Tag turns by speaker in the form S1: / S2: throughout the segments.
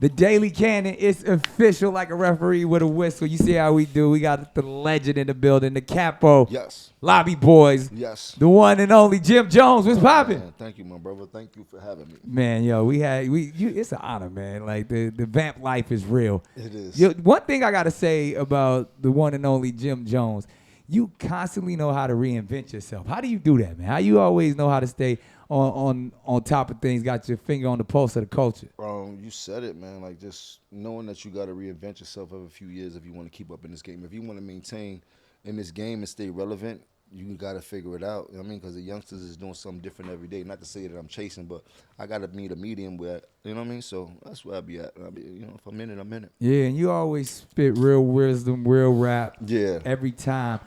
S1: The Daily Cannon is official like a referee with a whistle. You see how we do. We got the legend in the building, the Capo.
S2: Yes.
S1: Lobby Boys.
S2: Yes.
S1: The one and only Jim Jones. What's popping?
S2: Man, thank you, my brother. Thank you for having me.
S1: Man, yo, it's an honor, man. Like the vamp life is real.
S2: It is.
S1: One thing I gotta say about the one and only Jim Jones, you constantly know how to reinvent yourself. How do you do that, man? How you always know how to stay on top of things, got your finger on the pulse of the culture?
S2: You said it, man. Like, just knowing that you got to reinvent yourself every few years if you want to keep up in this game. If you want to maintain in this game and stay relevant, you got to figure it out. You know what I mean? Because the youngsters is doing something different every day. Not to say that I'm chasing, but I got to meet a medium where, you know what I mean? So that's where I be at. If I'm in it, I'm in it.
S1: Yeah, and you always spit real wisdom, real rap.
S2: Yeah.
S1: Every time.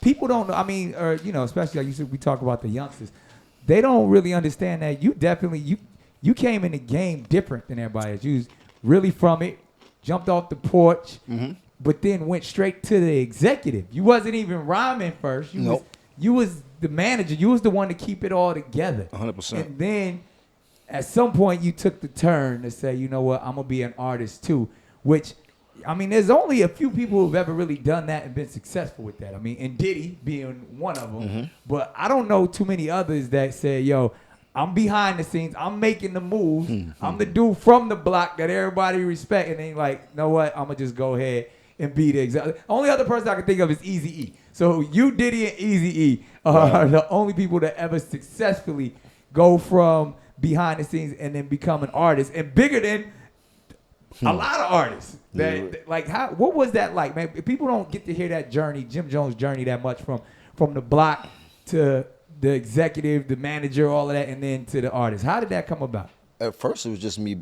S1: People don't know. I mean, especially like you said, we talk about the youngsters. They don't really understand that you definitely you came in the game different than everybody else. You was really from it, jumped off the porch, but then went straight to the executive. You wasn't even rhyming first. You was the manager. You was the one to keep it all together.
S2: 100%.
S1: And then at some point you took the turn to say, you know what, I'm gonna be an artist too. Which, I mean, there's only a few people who've ever really done that and been successful with that. I mean, and Diddy being one of them. But I don't know too many others that say, yo, I'm behind the scenes. I'm making the moves. I'm the dude from the block that everybody respect. And then like, you know what? I'm going to just go ahead and be the exact. Only other person I can think of is Eazy-E. So you, Diddy, and Eazy-E are the only people that ever successfully go from behind the scenes and then become an artist. And bigger than a lot of artists. What was that like, man? People don't get to hear that journey, Jim Jones' journey, that much from the block to the executive, the manager, all of that, and then to the artist. How did that come about?
S2: At first, it was just me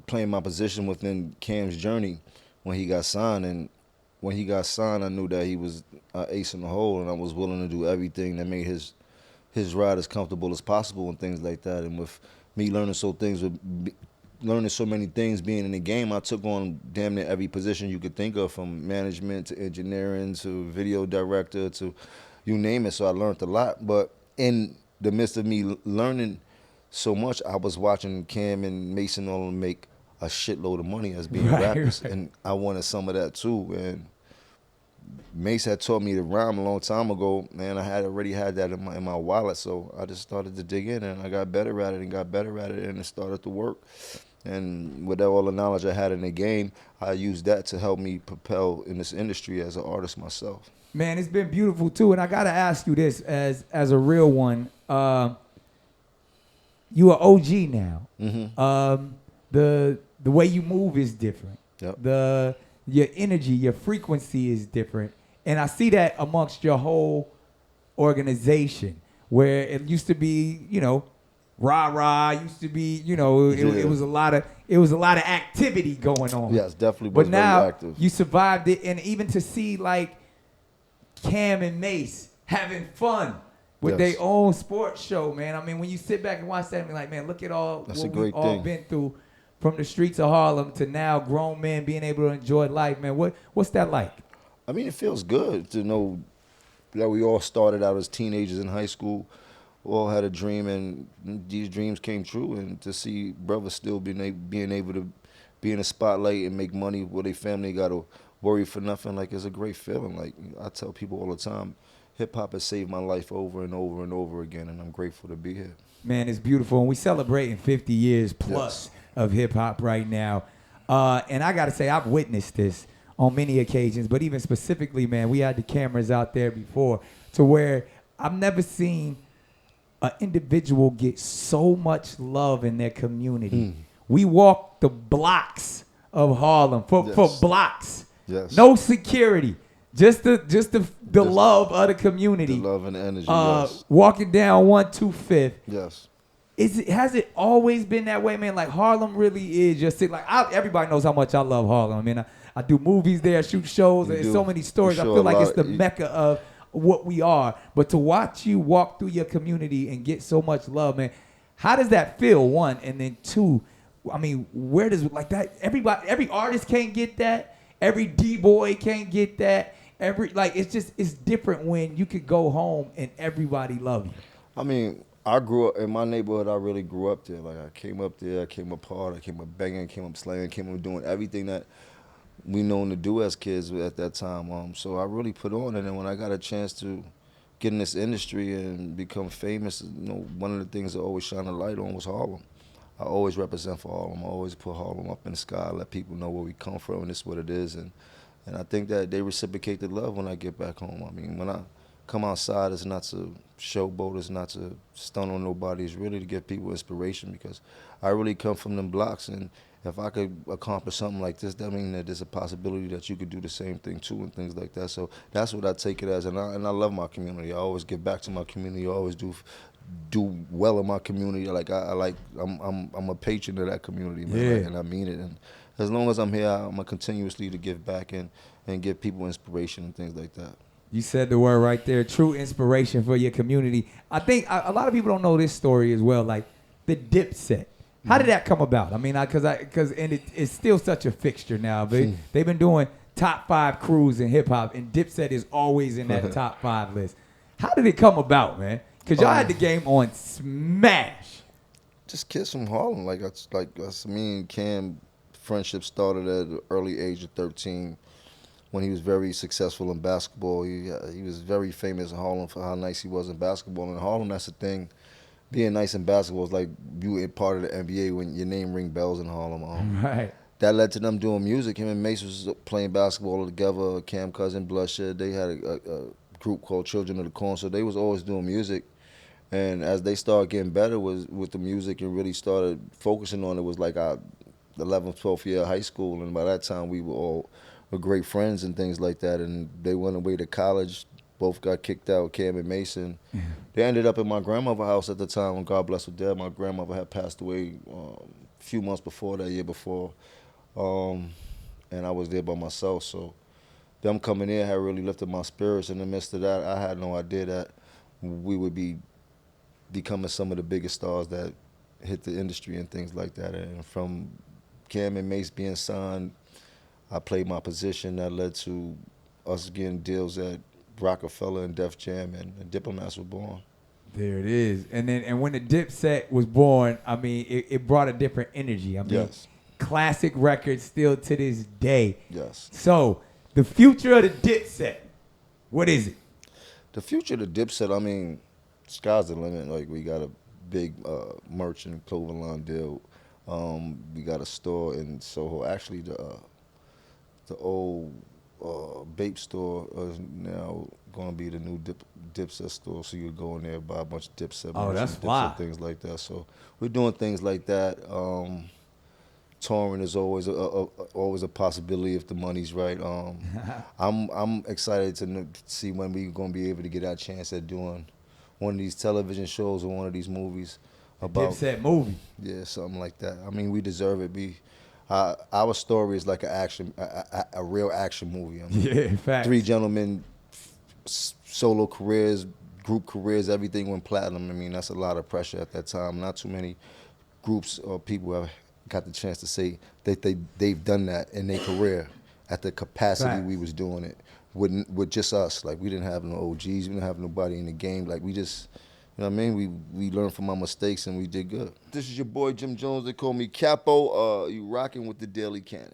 S2: playing my position within Cam's journey when he got signed. And when he got signed, I knew that he was an ace in the hole, and I was willing to do everything that made his ride as comfortable as possible and things like that. And with me learning so many things being in the game, I took on damn near every position you could think of, from management to engineering to video director to you name it. So I learned a lot. But in the midst of me learning so much, I was watching Cam and Mason all of them make a shitload of money as being rappers. Right. And I wanted some of that too. And Mace had taught me to rhyme a long time ago, man. I had already had that in my wallet. So I just started to dig in, and I got better at it and it started to work. And with all the knowledge I had in the game, I used that to help me propel in this industry as an artist myself.
S1: Man, it's been beautiful too. And I gotta ask you this as a real one. You are OG now. The way you move is different.
S2: Yep.
S1: Your energy, your frequency is different. And I see that amongst your whole organization, where it used to be, rah-rah, used to be, it was a lot of activity going on.
S2: Yes, definitely was.
S1: But now
S2: very active.
S1: You survived it, and even to see like Cam and Mace having fun with their own sports show, man. I mean, when you sit back and watch that, I'm like, man, look at all
S2: That's
S1: what
S2: a great
S1: we've all
S2: thing.
S1: been through, from the streets of Harlem to now grown men being able to enjoy life, man. What's that like?
S2: I mean, it feels good to know that we all started out as teenagers in high school, all had a dream, and these dreams came true. And to see brothers still being able to be in the spotlight and make money where their family got to worry for nothing, like, it's a great feeling. Like, I tell people all the time, hip-hop has saved my life over and over and over again, and I'm grateful to be here.
S1: Man, it's beautiful. And we celebrating 50 years plus of hip-hop right now. And I got to say, I've witnessed this on many occasions, but even specifically, man, we had the cameras out there before, to where I've never seen an individual get so much love in their community. We walk the blocks of Harlem for blocks.
S2: Yes.
S1: No security. Just the love of the community.
S2: The love and the energy, yes.
S1: Walking down 125th.
S2: Yes.
S1: Has it always been that way, man? Like, Harlem really is just like, everybody knows how much I love Harlem. I mean, I do movies there, shoot shows, and so many stories. I feel like it's the mecca of what we are. But to watch you walk through your community and get so much love, man, how does that feel, one? And then two, I mean, where does, like, that, every artist can't get that. Every D-boy can't get that. It's different when you could go home and everybody love you.
S2: I mean, I grew up in my neighborhood. I really grew up there. Like I came up there, I came up hard, I came up banging, came up slaying, came up doing everything that we known to do as kids at that time. So I really put on, and then when I got a chance to get in this industry and become famous, one of the things I always shine a light on was Harlem. I always represent for Harlem. I always put Harlem up in the sky, let people know where we come from and this is what it is. And I think that they reciprocate the love when I get back home. I mean, when I come outside, it's not to showboat, it's not to stun on nobody. It's really to give people inspiration because I really come from them blocks. And if I could accomplish something like this, that means that there's a possibility that you could do the same thing too and things like that. So that's what I take it as. And I love my community. I always give back to my community. I always do well in my community. Like I'm a patron of that community, man.
S1: Yeah.
S2: Like, and I mean it. And as long as I'm here, I'm gonna continuously to give back and give people inspiration and things like that.
S1: You said the word right there, true inspiration for your community. I think a lot of people don't know this story as well, like the Dipset. How did that come about? I mean, because it's still such a fixture now. They've been doing top 5 crews in hip hop, and Dipset is always in that top 5 list. How did it come about, man? Because y'all had the game on smash.
S2: Just kids from Harlem, that's me and Cam. Friendship started at the early age of 13 when he was very successful in basketball. He was very famous in Harlem for how nice he was in basketball. And in Harlem, that's the thing. Being nice in basketball is like you were part of the NBA when your name ring bells in Harlem.
S1: Right.
S2: That led to them doing music. Him and Mace was playing basketball together. Cam Cousin, Bloodshed. They had a group called Children of the Corn, so they was always doing music. And as they started getting better with the music and really started focusing on it, was like our 11th, 12th year of high school. And by that time, we were great friends and things like that. And they went away to college. Both got kicked out, Cam and Mason. They ended up in my grandmother's house at the time when God bless her dead. My grandmother had passed away a few months before that, year before. And I was there by myself. So them coming in had really lifted my spirits. In the midst of that, I had no idea that we would be becoming some of the biggest stars that hit the industry and things like that. And from Cam and Mace being signed, I played my position. That led to us getting deals at Rockefeller and Def Jam, and Diplomats were born.
S1: There it is. And when the Dipset was born, I mean, it brought a different energy. I mean,
S2: Yes.
S1: Classic records still to this day.
S2: Yes.
S1: So, the future of the Dipset, what is it?
S2: The future of the Dipset, I mean, sky's the limit. Like, we got a big merch and clothing line deal. We got a store in Soho. Actually, the old Bape store is now going to be the new Dipset store. So you go in there, buy a bunch of Dipset merch,
S1: that's
S2: and
S1: fly.
S2: Dipset things like that. So we're doing things like that. Touring is always a possibility if the money's right. I'm excited to see when we're going to be able to get our chance at doing one of these television shows or one of these movies. About
S1: Dipset movie.
S2: Yeah, something like that. I mean, we deserve it. Our story is like a real action movie. I mean,
S1: Yeah, facts.
S2: 3 gentlemen, solo careers, group careers, everything went platinum. I mean, that's a lot of pressure at that time. Not too many groups or people have got the chance to say that they've done that in their career at the capacity
S1: Facts.
S2: we was doing it with just us. Like, we didn't have no OGs, we didn't have nobody in the game. Like, we just, you know what I mean? We learned from our mistakes and we did good. This is your boy Jim Jones. They call me Capo. You rocking with the Daily Cannon.